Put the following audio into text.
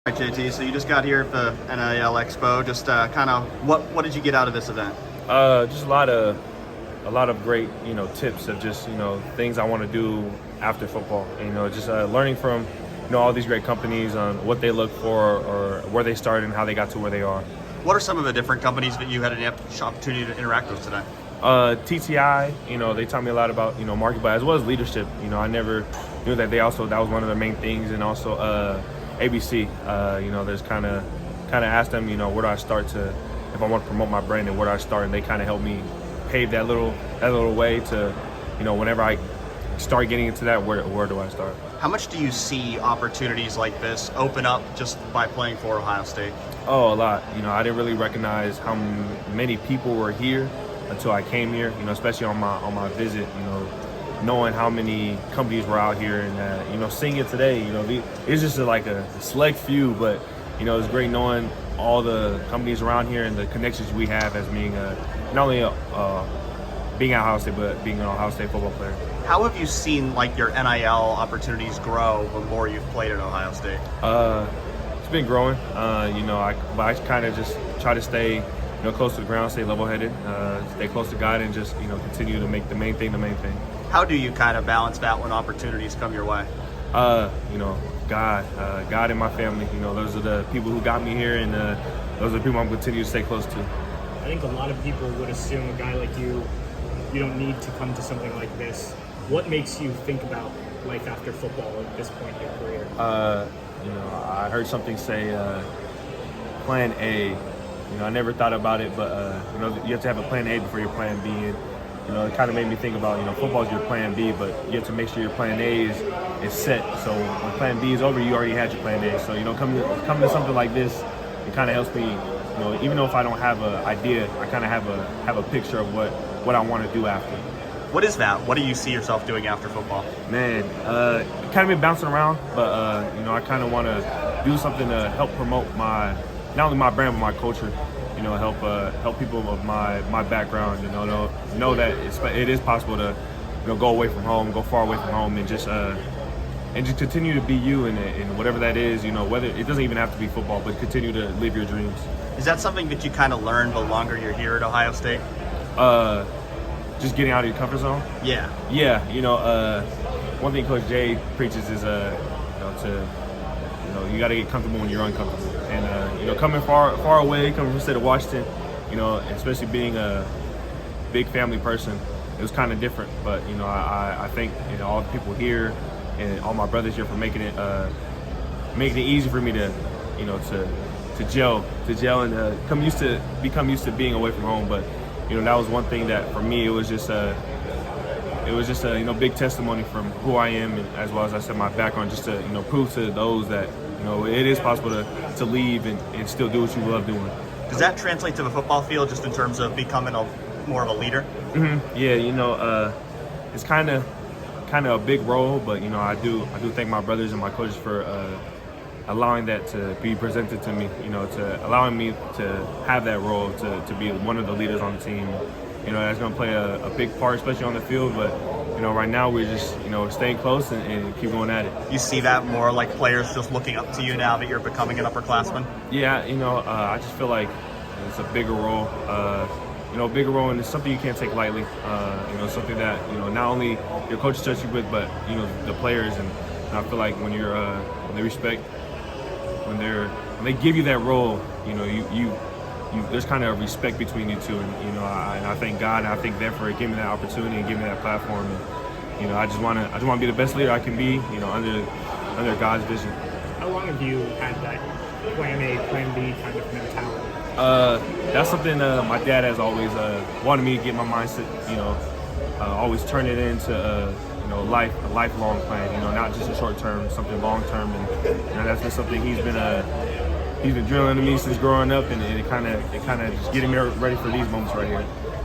All right, JT, so you just got here at the NIL Expo. Just kind of what did you get out of this event? Just a lot of great, tips of just, things I want to do after football. And, just learning from, all these great companies on what they look for or where they started and how they got to where they are. What are some of the different companies that you had an opportunity to interact with today? TTI, they taught me a lot about, market, but as well as leadership. I never knew that that was one of their main things. And also ABC, there's kind of asked them, where do I start if I want to promote my brand and where do I start? And they kind of helped me pave that little way to, whenever I start getting into that, where do I start? How much do you see opportunities like this open up just by playing for Ohio State? Oh, a lot. I didn't really recognize how many people were here until I came here, especially on my visit, knowing how many companies were out here and, seeing it today, it's just like a select few, but, it's great knowing all the companies around here and the connections we have as being not only being at Ohio State, but being an Ohio State football player. How have you seen your NIL opportunities grow the more you've played at Ohio State? It's been growing. I kind of just try to stay, close to the ground, stay level-headed, stay close to God, and just, continue to make the main thing the main thing. How do you kind of balance that when opportunities come your way? God and my family. Those are the people who got me here, and those are the people I'm continue to stay close to. I think a lot of people would assume a guy like you don't need to come to something like this. What makes you think about life after football at this point in your career? I heard something say plan A. I never thought about it, but you have to have a plan A before your plan B. And, it kind of made me think about, football is your plan B, but you have to make sure your plan A is set. So when plan B is over, you already had your plan A. So, coming to something like this, it kind of helps me, even though if I don't have an idea, I kind of have a picture of what I want to do after. What is that? What do you see yourself doing after football? Man, kind of been bouncing around, but I kind of want to do something to help promote not only my brand but my culture. Help people of my background. Know that it is possible to go away from home, go far away from home, and just continue to be you and whatever that is. Whether it doesn't even have to be football, but continue to live your dreams. Is that something that you kind of learn the longer you're here at Ohio State? Just getting out of your comfort zone. Yeah. One thing Coach Jay preaches is you got to get comfortable when you're uncomfortable. And coming far away, coming from the state of Washington, especially being a big family person, it was kind of different. But I thank all the people here and all my brothers here for making it easy for me to gel and become used to being away from home. But that was one thing that for me it was just a big testimony from who I am, and as well as I said my background, just to prove to those that it is possible to leave and still do what you love doing. Does that translate to the football field, just in terms of becoming more of a leader? Mm-hmm. Yeah, it's kind of a big role, but I do thank my brothers and my coaches for allowing that to be presented to me. To allowing me to have that role, to be one of the leaders on the team. That's going to play a big part, especially on the field. But right now we're just staying close and keep going at it. You see that more like players just looking up to you now that you're becoming an upperclassman? Yeah, I just feel like it's a bigger role. And it's something you can't take lightly. Something that not only your coaches trust you with, but the players. And I feel like when they respect, when they give you that role, there's kind of a respect between you two, and I thank God, and I thank them for giving me that opportunity and giving me that platform. And I just want to be the best leader I can be, under God's vision. How long have you had that plan A, plan B kind of mentality? That's something my dad has always wanted me to get my mindset. Always turn it into a lifelong plan. Not just a short term, something long term, and that's been something he's been drilling to me since growing up, and it kind of just getting me ready for these moments right here.